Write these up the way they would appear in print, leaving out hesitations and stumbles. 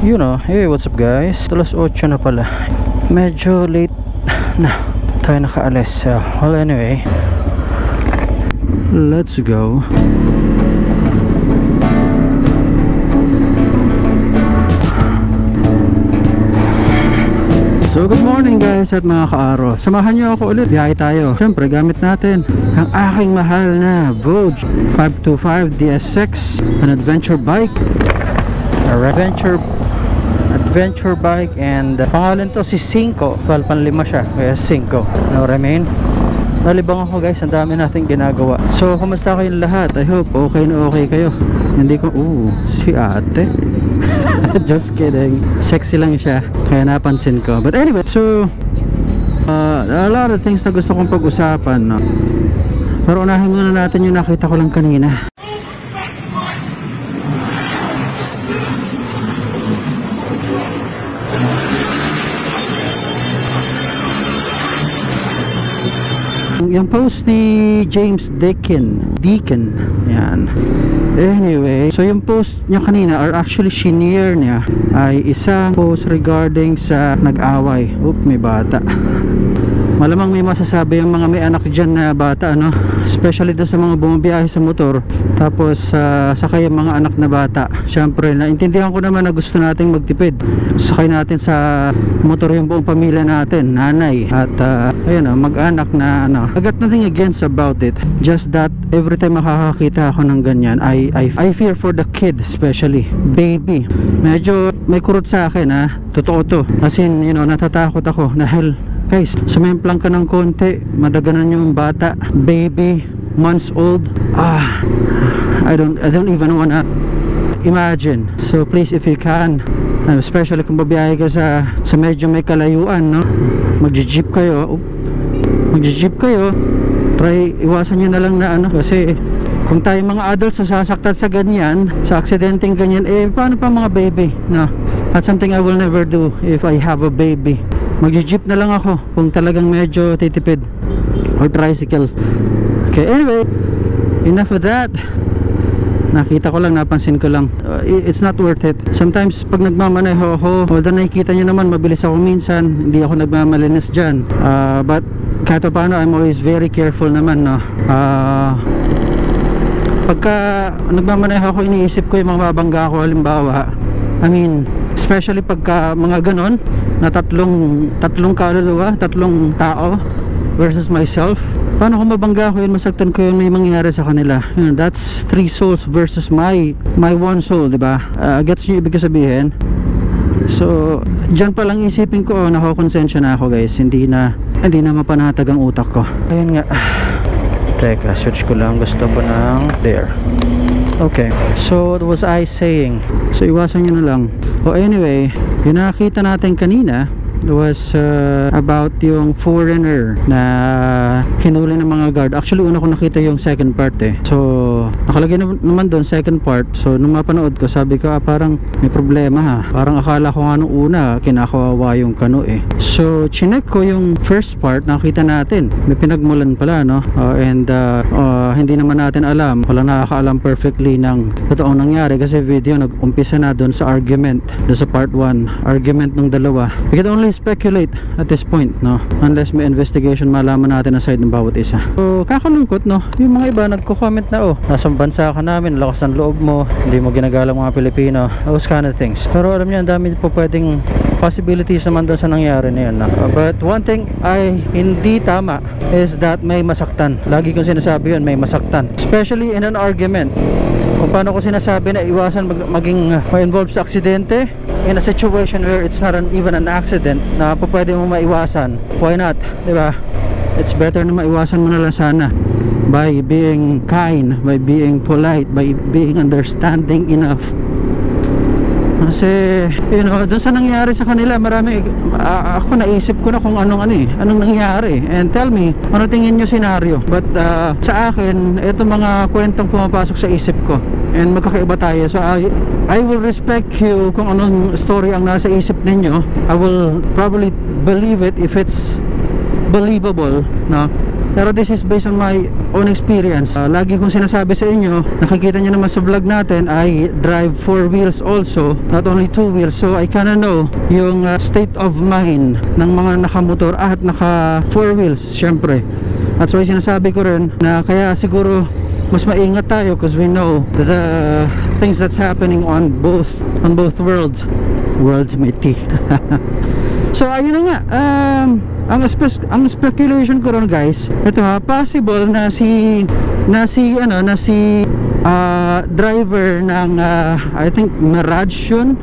You know, hey, what's up guys? Alas 8 na pala. Medyo late na tayo nakaalis. Well, anyway, let's go. So good morning guys at mga kaaro. Samahan nyo ako ulit. Biyahe tayo. Siyempre gamit natin ang aking mahal na Vogue 525 DS6, an adventure bike. Adventure bike, and pangalan to si Cinco. Panlima siya, kaya Cinco. Know what I mean? Nalibang ako guys, ang dami nating ginagawa. So kumusta kayong lahat? I hope okay na okay kayo. Hindi ko, si ate. Just kidding. Sexy lang siya, kaya napansin ko. But anyway, so a lot of things na gusto kong pag-usapan, no? Pero unahin muna natin yung nakita ko lang kanina. Yung post ni James Deacon yan. Anyway, so yung post niya kanina, or actually shinare niya, ay isang post regarding sa nag-away. May bata. Malamang may masasabi yung mga may anak dyan na bata, ano? Especially doon sa mga bumabiyahe sa motor, tapos sakay yung mga anak na bata. Syempre, naintindihan ko naman na gusto nating magtipid. Sakay natin sa motor yung buong pamilya natin, nanay at ayun, mag-anak na ano. I got nothing against about it, just that every time makakakita ako ng ganyan, I fear for the kid, especially baby. Medyo may kurot sa akin, totoo to. As in, you know, natatakot ako dahil guys, sumemplang ka ng konti, madaganan yung bata, baby, months old. I don't even wanna imagine. So please, if you can, especially kung babiyahe ka sa medyo may kalayuan, no? Magji-jeep kayo, try iwasan nyo na lang na ano, kasi kung tayo mga adults sasaktan sa ganyan, sa aksidenteng ganyan, paano pa mga baby, no? That's something I will never do if I have a baby. Magji-jeep na lang ako kung talagang medyo titipid, or tricycle. Okay, anyway, enough of that. Nakita ko lang, napansin ko lang, it's not worth it. Sometimes pag nagmamaneho ako, although nakikita nyo naman mabilis ako minsan, hindi ako nagmamalinis dyan, but kahit paano I'm always very careful naman, no? Pagka nagmamaneho ako, iniisip ko yung mga babangga ko, halimbawa, I mean, especially pagka mga ganon na tatlong kaluluwa, tatlong tao versus myself, paano kung mabangga ko yun, masaktan ko yun, may mangyayari sa kanila, you know, that's 3 souls versus my 1 soul, diba? Gets nyo ibig sabihin? So dyan pa lang isipin ko, nakakonsensya na ako guys, hindi na mapanatag ang utak ko. Ayun nga, teka, switch ko lang, gusto ko ng there. Okay, so what was I saying? So iwasan nyo na lang. Anyway, yung nakita natin kanina was about yung foreigner na hinuli ng mga guard. Actually, una ko nakita yung second part So nakalagay naman doon second part. So nung mapanood ko, sabi ko parang may problema parang akala ko nga nung una kinakawawa yung kano So chinek ko yung first part, nakita natin may pinagmulan pala, no? And hindi naman natin alam, walang nakakaalam perfectly ng totoong nangyari, kasi video nag-umpisa na doon sa argument, doon sa part 1 argument ng dalawa. We can only speculate at this point, no? Unless may investigation, malaman natin ang side ng bawat isa. So kakalungkot, no? Yung mga iba nagko-comment na nasa bansa ka namin, lakas ng loob mo, hindi mo ginagalang mga Pilipino, those kind of things. Pero alam niyo, ang dami po pwedeng possibilities naman doon sa nangyari na yun, no? But one thing ay hindi tama is that may masaktan. Lagi kong sinasabi yun, may masaktan, especially in an argument. Kung paano ko sinasabi na iwasan maging ma-involve sa aksidente in a situation where it's not even an accident na pwede mo maiwasan. Why not? Diba? It's better na maiwasan mo na lang sana by being kind, by being polite, by being understanding enough. Kasi you know, dun sa nangyari sa kanila, marami ako naisip ko na kung anong nangyari, and tell me ano tingin nyo senaryo. But sa akin, ito mga kwentong pumapasok sa isip ko, and magkakaiba tayo. So I will respect you kung anong story ang nasa isip ninyo. I will probably believe it if it's believable, no? Pero this is based on my own experience. Lagi kong sinasabi sa inyo, nakikita nyo naman sa vlog natin, I drive 4 wheels also, not only 2 wheels. So I kinda know yung state of mind ng mga nakamotor at naka 4 wheels, syempre. That's why sinasabi ko rin na kaya siguro mas maingat tayo because we know the things that's happening on both worlds may T. So ayun na nga, ang speculation ko ron guys, ito ha, possible na si driver ng I think Mirage yun,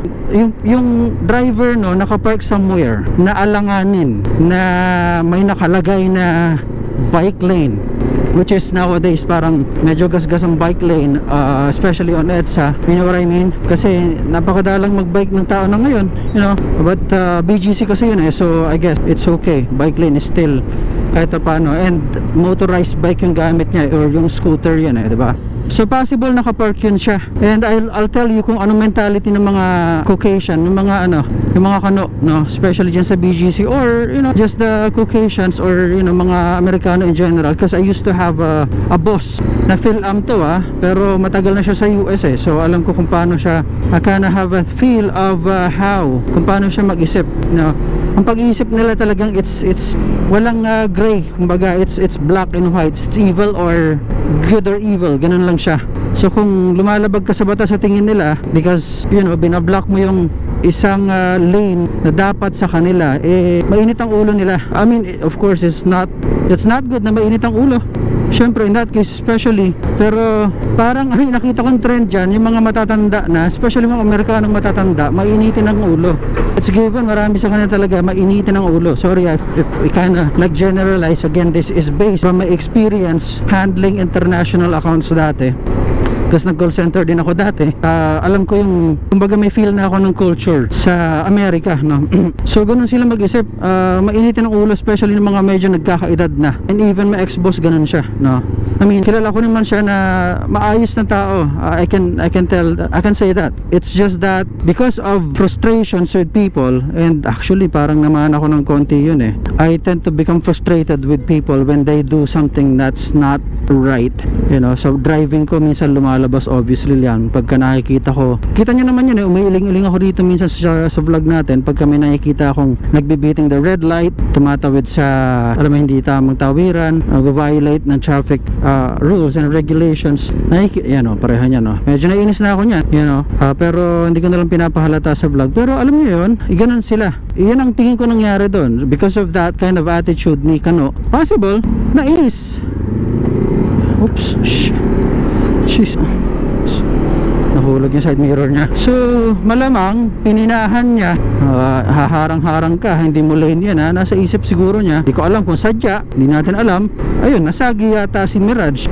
yung driver no nakapark somewhere na alanganin na may nakalagay na bike lane, which is nowadays parang medyo gasgas ang bike lane, especially on EDSA, you know what I mean? Kasi napakadalang magbike ng tao na ngayon, you know, but BGC kasi yun eh, so I guess it's okay, bike lane is still kahit paano, and motorized bike yung gamit niya or yung scooter yan eh, diba? So possible nakapark yun siya, and I'll tell you kung anong mentality ng mga Caucasian, yung mga yung mga kano, no, especially dyan sa BGC, or you know, just the Caucasians, or you know, mga Amerikano in general, because I used to have a boss na Phil-Am to pero matagal na siya sa US eh, so alam ko kung paano siya, I kinda have a feel of how, kung paano siya mag-isip, you know. Ang pag-iisip nila talagang it's walang gray, kumbaga it's black and white, it's evil or good or evil, ganun lang siya. So kung lumalabag ka sa batas sa tingin nila, because you know, binablock mo yung isang lane na dapat sa kanila, eh mainit ang ulo nila. I mean, of course it's not good na mainit ang ulo, syempre in that case especially. Pero parang nakita kong trend dyan, yung mga matatanda na, especially mga Amerikanong matatanda, mainitin ang ulo. It's given, marami sa kanila talaga mainitin ang ulo. Sorry if we kinda like generalize, again this is based on my experience handling international accounts dati, kasi nag-call center din ako dati. Alam ko yung, kumbaga may feel na ako ng culture sa Amerika, no? So ganun sila mag-isip, mainitin ang ulo, especially ng mga medyo nagkakaedad na, and even my ex-boss ganun siya, no? I mean, kilala ko naman siya na maayos na tao. I can say that. It's just that because of frustrations with people, and actually parang naman ako ng konti yun eh, I tend to become frustrated with people when they do something that's not right, you know. So driving ko minsan lumalabas obviously yan pagka nakikita ko, kita nyo naman yun eh, umiiling-iling ako dito minsan sa vlog natin pagka may nakikita akong nagbibiting the red light, tumatawid sa alam mo hindi tamang tawiran, violate ng traffic rules and regulations. Yan o, pareha niya, no? Medyo nainis na ako niyan, you know, pero hindi ko nalang pinapahalata sa vlog. Pero alam niyo yun, ganun sila. Iyan ang tingin ko nangyari doon because of that kind of attitude ni Kano. Possible, nainis. Oops, sheesh, nahulog yung side mirror niya. So malamang pininahan niya, haharang-harang ka, hindi mo lane yan ha. Nasa isip siguro niya, hindi ko alam kung sadya, hindi natin alam. Ayun, nasagi yata si Mirage.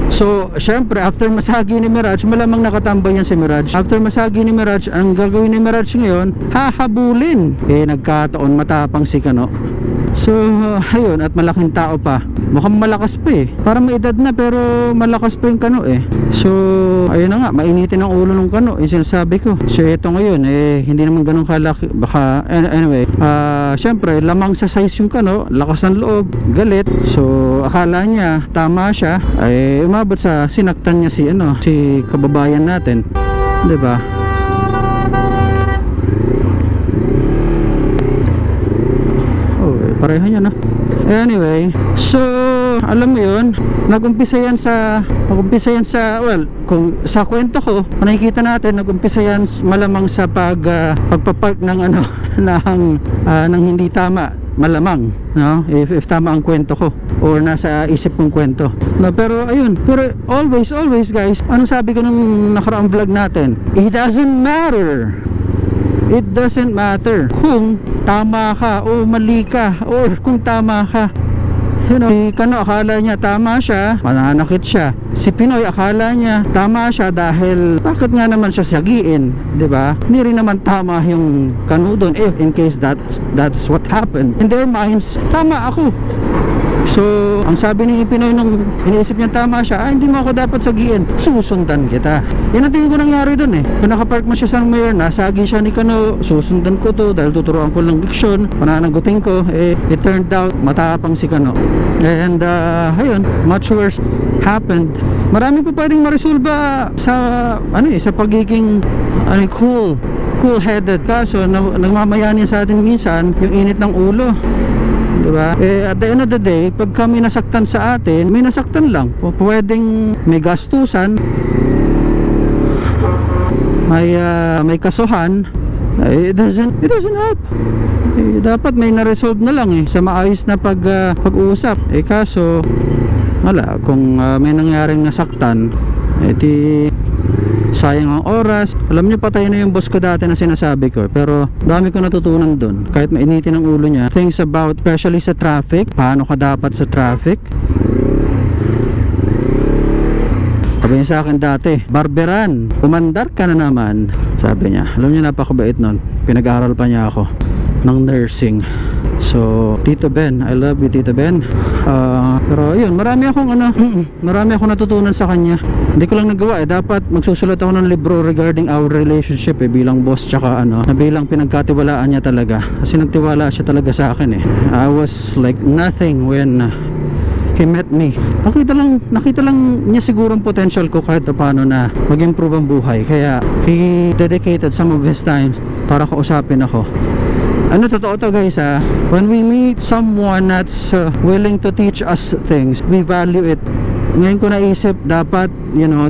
So syempre after masagi ni Mirage, malamang nakatambay yan si Mirage. After masagi ni Mirage, ang gagawin ni Mirage ngayon, hahabulin. Eh nagkataon matapang si Kano. So ayun, at malaking tao pa, mukhang malakas pa eh, parang may edad na pero malakas pa yung Kano eh. So ayun na nga, mainitin ang ulo ng Kano, yung sinasabi ko. So ito ngayon eh, hindi naman ganun kalaki, baka anyway, syempre lamang sa size yung Kano, lakas ng loob, galit. So akala niya tama siya, ay umabot sa sinaktan niya si kababayan natin, 'di ba? Pareho niya, no? Anyway, so alam mo yun, nagumpisa yan sa well, kung sa kwento ko, nakikita natin, nagumpisa yan malamang sa pagpapark ng ng hindi tama, malamang, no? If tama ang kwento ko or nasa isip kong kwento, no? Pero ayun, pero always guys, ano sabi ko nung nakaraang vlog natin, it doesn't matter. It doesn't matter kung tama ka o mali ka, or kung tama ka. You know, si Kano akala niya tama siya, mananakit siya. Si Pinoy akala niya tama siya dahil bakit nga naman siya sagiin, 'di ba? Hindi rin naman tama yung Kano doon, if in case that's what happened. In their minds, tama ako. So ang sabi ni Pinoy nung iniisip niya tama siya, hindi mo ako dapat sagiin, susundan kita. Yan ang tingin ko nangyari dun eh. Kung nakapark mo siya sa mayor, nasagi siya ni Kano, susundan ko to dahil tuturuan ko lang diksyon, pananagutin ko, it turned out matapang si Kano. And ayun, much worse happened. Marami pa pwedeng maresolba sa sa pagiging cool-headed. Kaso nagmamayani sa atin minsan yung init ng ulo, diba? At the end of the day, pag kami nasaktan sa atin, may nasaktan lang. Pwedeng may gastusan, may kasuhan. It doesn't help. Dapat may na-resolve na lang sa maayos na pag-uusap. Kaso wala, kung may nangyaring nasaktan, sayang ang oras. Alam nyo, patay na yung boss ko dati na sinasabi ko, pero dami ko natutunan dun. Kahit mainitin ang ulo niya, things about, especially sa traffic, paano ka dapat sa traffic. Sabi niya sa akin dati, barberan, umandar ka na naman, sabi niya. Alam niyo, napakabait nun. Pinag-aaral pa niya ako ng nursing. So Tito Ben, I love you Tito Ben. Pero yun, marami akong natutunan sa kanya. Hindi ko lang nagawa dapat magsusulat ako ng libro regarding our relationship bilang boss, tsaka na bilang pinagkatiwalaan niya talaga. Kasi nagtiwala siya talaga sa akin I was like nothing when he met me. Nakita lang niya siguro ang potential ko kahit paano na mag-improve ang buhay. Kaya he dedicated some of his time para kausapin ako. Totoo to guys when we meet someone that's willing to teach us things, we value it. Ngayon ko naisip, dapat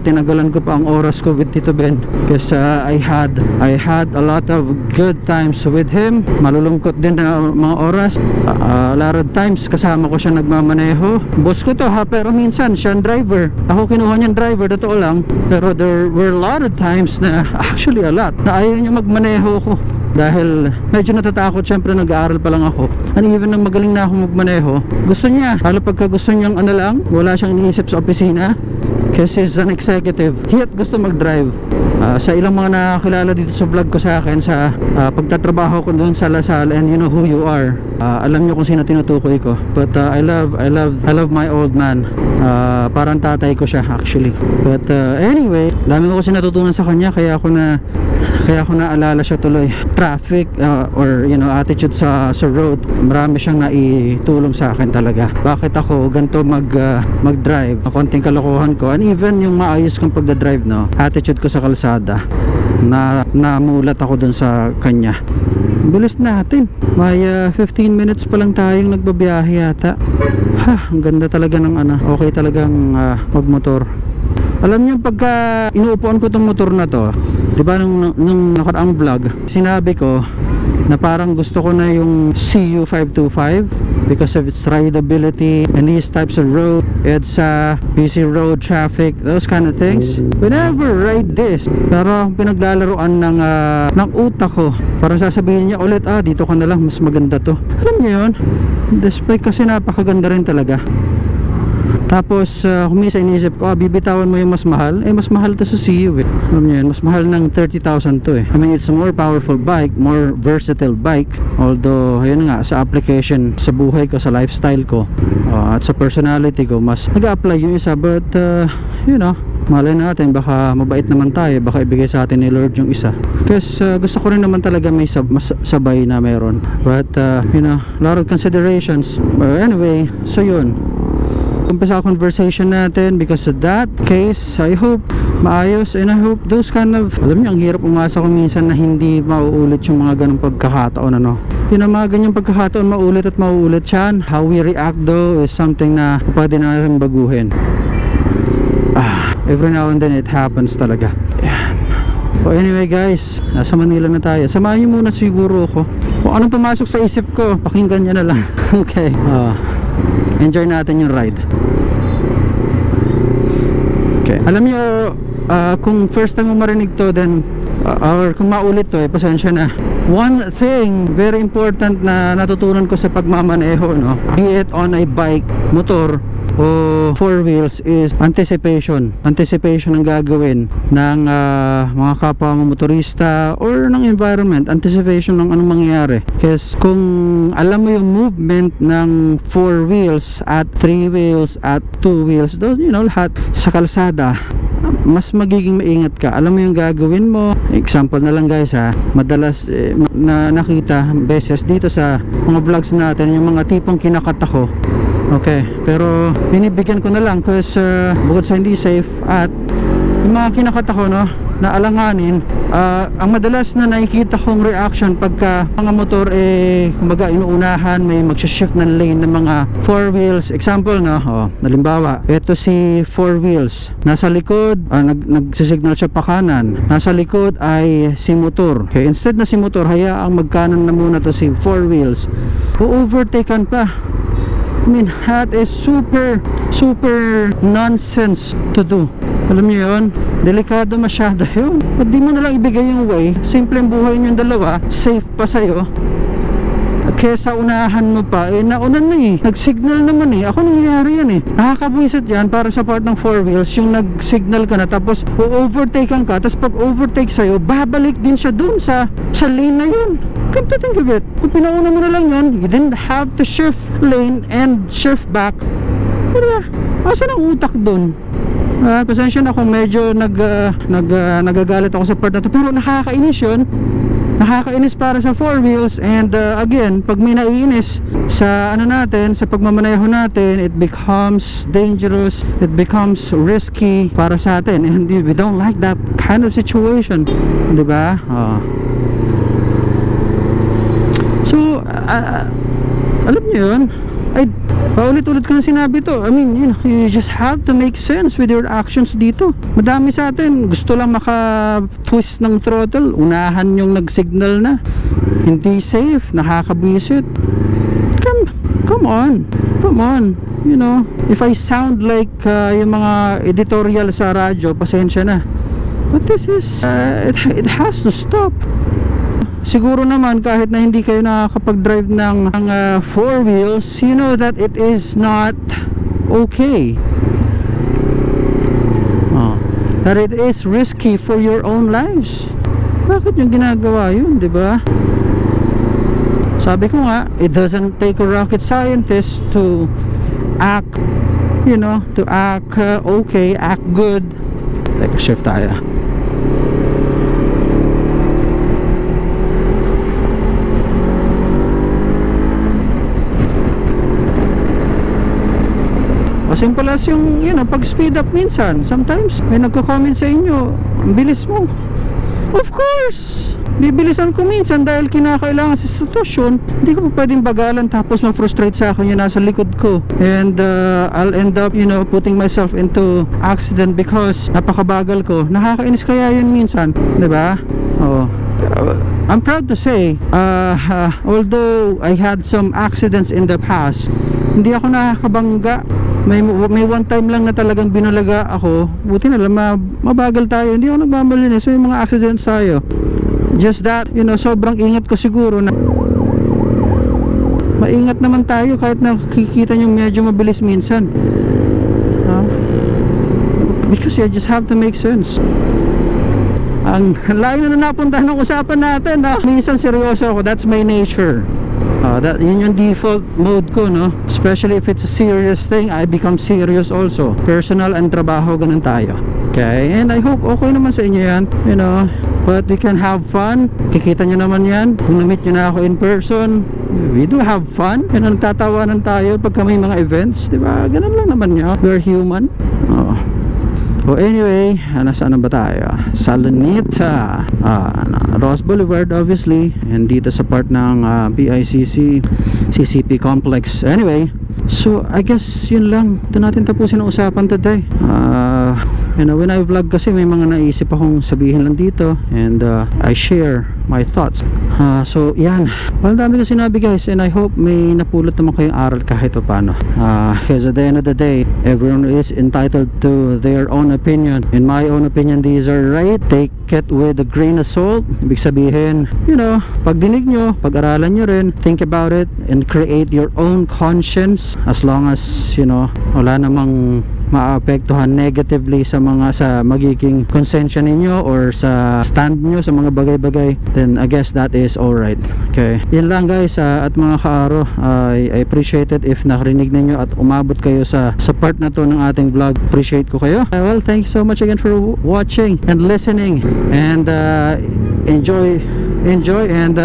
tinagalan ko pa ang oras ko with Tito Ben, kasi I had a lot of good times with him. Malulungkot din na mga oras. A lot of times kasama ko siya nagmamaneho. Boss ko to pero minsan siya ang driver, ako kinuha niyang driver, totoo lang. Pero there were a lot of times na actually a lot na ayaw niya magmaneho ko dahil medyo natatakot. Syempre nag-aaral pa lang ako, and even nang magaling na ako magmaneho, gusto niya, lalo pagka gusto niyang lang, wala siyang iniisip sa opisina kasi he's an executive, yet gusto mag-drive. Sa ilang mga nakakilala dito sa vlog ko sa akin sa pagtatrabaho ko doon sa Lasal, and you know who you are, alam niyo kung sino tinutukoy ko. But I love my old man. Parang tatay ko siya actually. But anyway, dami ko kasi natutunan sa kanya, kaya ako naalala siya tuloy. Traffic or attitude sa road, marami siyang naitulong sa akin talaga. Bakit ako ganito mag-drive, konting kalokohan ko, and even yung maayos kong pagdadrive, attitude ko sa kalsada, namulat ako dun sa kanya. Bilis natin, may 15 minutes pa lang tayong nagbabiyahe yata. Ang ganda talaga ng okay talagang magmotor. Alam niyo, pagka inuupuan ko tong motor na to, diba nung nakaraang vlog, sinabi ko na parang gusto ko na yung CU525 because of its rideability and these types of road. It's busy road traffic, those kind of things. We never ride this, pero pinaglalaroan ng utak ko, parang sasabihin niya ulit, dito ka na lang, mas maganda to. Alam niyo yun, despite kasi napakaganda rin talaga. Tapos kung minsan iniisip ko, bibitawan mo yung mas mahal, mas mahal to sa CU Alam niyo yun, mas mahal ng 30,000 to I mean, it's a more powerful bike, more versatile bike. Although ayun nga, sa application, sa buhay ko, sa lifestyle ko, at sa personality ko, mas nag-a-apply yung isa. But malay natin, baka mabait naman tayo, baka ibigay sa atin ni Lord yung isa. Kasi gusto ko rin naman talaga may sabay na meron. But a lot of considerations. But anyway, so yun, umpisa conversation natin because of that case. I hope maayos, and I hope those kind of, alam niyo, ang hirap umasa ko minsan na hindi mauulit yung mga ganong pagkakataon Yung mga ganyang pagkakataon, maulit at mauulit yan. How we react though is something na pwede na rin baguhin. Every now and then it happens talaga. So anyway guys, nasa Manila na tayo. Samahan niyo muna siguro ako. Kung anong pumasok sa isip ko, pakinggan niyo na lang. Okay, enjoy natin yung ride. Okay, alam niyo, kung first time mo marinig to, then or kung maulit to, pasensya na. One thing very important na natutunan ko sa pagmamaneho, be it on a bike, motor, o four wheels is anticipation ang gagawin ng mga kapwa mo motorista or ng environment, anticipation ng anong mangyayari. Kasi kung alam mo yung movement ng four wheels at three wheels at two wheels, those, you know, lahat sa kalsada, mas magiging maingat ka. Alam mo yung gagawin mo. Example na lang guys ha, madalas na nakita beses dito sa mga vlogs natin yung mga tipong kinakat ako. Okay, pero binibigyan ko na lang kasi bukod sa hindi safe at yung mga kinakat ako, no, na alanganin, ang madalas na nakikita kong reaction pagka mga motor kumbaga inuunahan, may magsha-shift ng lane ng mga four wheels. Example, no, halimbawa, ito si four wheels, nasa likod, nagsisignal siya pa kanan, nasa likod ay si motor. Okay, instead na si motor, hayaang magkanan na muna to si four wheels, overtaken pa. I mean, that is super nonsense to do. Alam niyo yun? Delikado masyado yun. Ba't di mo nalang ibigay yung way? Simple ang buhay niyong dalawa, safe pa sa'yo. Kesa unahan mo pa, naunan na nag-signal naman ako nangyayari yan nakakabwisit yan para sa part ng four wheels, yung nag-signal ka na tapos overtaken ka, tapos pag overtake sa'yo, babalik din siya dun sa lane na yun. Come to think of it, kung pinauna mo na lang yun, you didn't have to shift lane and shift back. Diba? Asan ang utak dun? Pasensya na kung medyo nagagalit ako sa part na to, pero nakakainis yun. Nakakainis para sa four wheels. And again, pag may naiinis sa natin, sa pagmamaneho natin, it becomes dangerous, it becomes risky para sa atin, and we don't like that kind of situation, diba? So alam niyo yun, paulit-ulit ko na sinabi to. I mean, you just have to make sense with your actions dito. Madami sa atin gusto lang maka-twist ng throttle, unahan yung nag-signal na, hindi safe, nakakabwisit. Come on, you know, if I sound like yung mga editorial sa radyo, pasensya na, but this is it has to stop. Siguro naman kahit na hindi kayo nakakapag-drive ng four wheels, you know that it is not okay, that it is risky for your own lives. Bakit yung ginagawa yun, diba? Sabi ko nga, it doesn't take a rocket scientist to act, you know, to act okay, act good. Like, shift tayo. Simple as yung, pag speed up minsan, sometimes may nagko-comment sa inyo, ang bilis mo. Of course, bibilisan ko minsan dahil kinakailangan sa sitwasyon. Hindi ko pa pwedeng bagalan tapos ma-frustrate sa akin yung nasa likod ko, and I'll end up, putting myself into accident because napakabagal ko. Nakakainis kaya yun minsan, diba? I'm proud to say, although I had some accidents in the past, hindi ako nakakabangga. May one time lang na talagang binulaga ako. Buti na lang, mabagal tayo. Hindi ako nagmamalinis. So yung mga accidents tayo, just that, sobrang ingat ko siguro na maingat naman tayo kahit nakikita nyo medyo mabilis minsan, because you just have to make sense. Ang layo na napunta ng usapan natin, minsan seryoso ako. That's my nature. Yun yung default mode ko, no? Especially if it's a serious thing, I become serious also. Personal and trabaho, ganun tayo. Okay? And I hope okay naman sa inyo yan, but we can have fun. Kikita nyo naman yan. Kung na-meet nyo na ako in person, we do have fun. Nagtatawanan tayo pagka may mga events, diba? Ganun lang naman yun. We're human. So anyway, nasaan na ba tayo? Salonita, Ross Boulevard obviously, and dito sa part ng BICC CCP complex. Anyway, so I guess yun lang. Ito natin tapusin ang usapan today. when I vlog kasi may mga naisip akong sabihin lang dito, and I share my thoughts. So yan, well, dami ko sinabi guys, and I hope may napulot naman kayong aral kahit o paano, because at the end of the day, everyone is entitled to their own opinion. In my own opinion, these are right. Take it with a grain of salt. Ibig sabihin, pag dinig nyo, pag-aralan nyo rin, think about it and create your own conscience, as long as wala namang maapektuhan negatively sa magiging konsensya ninyo or sa stand nyo sa mga bagay-bagay, then I guess that is alright. Okay, yun lang guys, at mga kaaro, I appreciate it if nakarinig ninyo at umabot kayo sa part na to ng ating vlog. Appreciate ko kayo. Well, thank you so much again for watching and listening, and enjoy and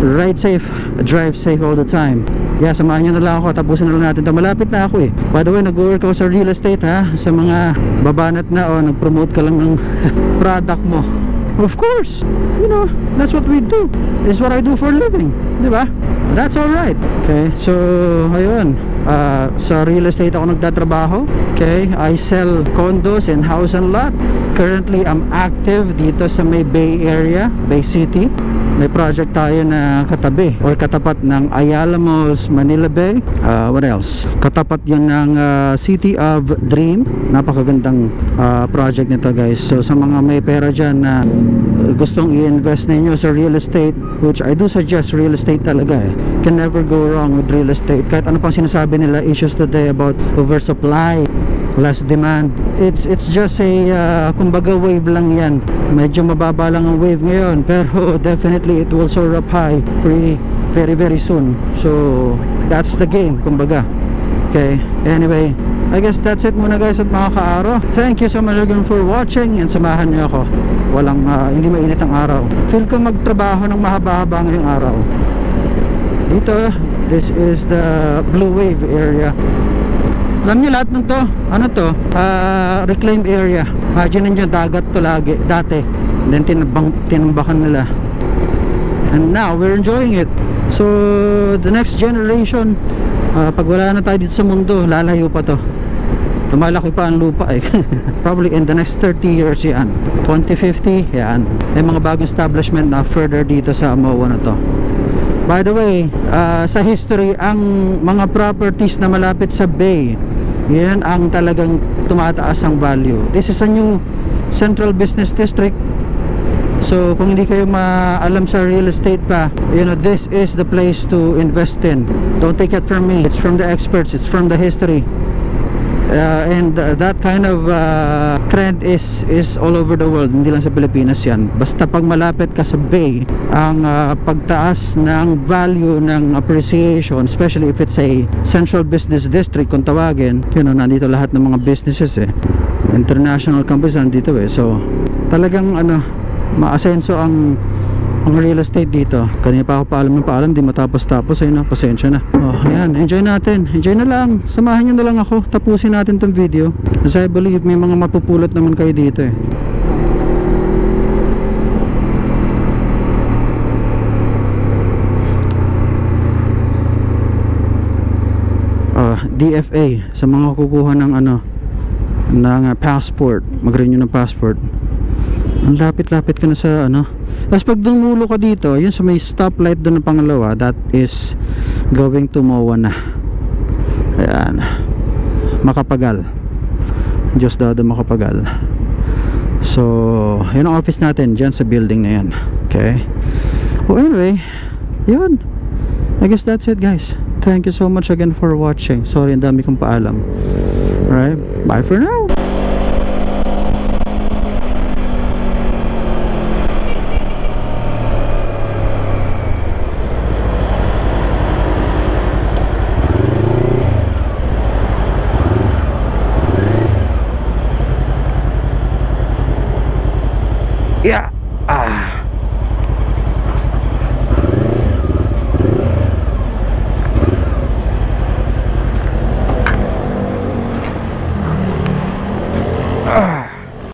ride safe, drive safe all the time. Yeah, samahan nyo na lang ako, tapusin na lang natin ito. Malapit na ako eh. By the way, nag-work ako sa real estate ha, sa mga babanat na o nag-promote ka lang ng product mo. Of course, that's what we do. It's what I do for a living, di ba? That's alright. Okay, so ayun, sa real estate ako nagtatrabaho. Okay, I sell condos and house and lot. Currently, I'm active dito sa may Bay Area, Bay City. May project tayo na katabi or katapat ng Ayala Malls, Manila Bay. What else? Katapat yun ng City of Dream. Napakagandang project nito guys. So sa mga may pera dyan na gustong i-invest ninyo sa real estate, which I do suggest real estate talaga eh. Can never go wrong with real estate. Kahit ano pang sinasabi nila issues today about oversupply, less demand, it's just a kumbaga wave lang yan. Medyo mababa lang ang wave ngayon, pero definitely it will soar up high very very soon. So that's the game kumbaga. Okay, anyway, I guess that's it muna guys at mga kaaro. Thank you so much again for watching, and samahan niyo ako. Walang hindi mainit ang araw. Feel ko magtrabaho ng mahaba-haba ngayong araw. Dito, this is the Blue Wave area. Alam niyo lahat ng to, ano to? Reclaimed area. Imagine niyo, dagat to lagi, dati. Then tinambakan nila. And now, we're enjoying it. So, the next generation, pag wala na tayo dito sa mundo, lalayo pa to. Lumalaki pa ang lupa eh. Probably in the next 30 years yan. 2050, yan. May mga bagong establishment na further dito sa Amoa na to. By the way, sa history, ang mga properties na malapit sa bay, yan ang talagang tumataas ang value. This is a new central business district. So kung hindi kayo maalam sa real estate pa, this is the place to invest in. Don't take it from me, it's from the experts, it's from the history. And that kind of trend is all over the world, hindi lang sa Pilipinas yan. Basta pag malapit ka sa bay, ang pagtaas ng value ng appreciation, especially if it's a central business district kung tawagin, nandito lahat ng mga businesses eh, international companies nandito eh. So talagang maasenso ang real estate dito. Kanina pa ako paalam, di matapos-tapos. Ayun na, pasensya na. Ayan, enjoy natin. Enjoy na lang. Samahan nyo na lang ako. Tapusin natin tong video. Kasi I believe may mga mapupulot naman kayo dito eh. DFA sa mga kukuha ng ng passport. Mag-renew ng passport. Ang lapit-lapit ka na sa Tapos pag dumulo ka dito, yun sa may stoplight doon ng pangalawa, that is going to MOA na. Ayan, Makapagal, Diyos daw Makapagal. So yun ang office natin dyan sa building na yan. Okay, well anyway, yun, I guess that's it guys. Thank you so much again for watching. Sorry, ang dami kong paalam. Alright, bye for now. Yeah.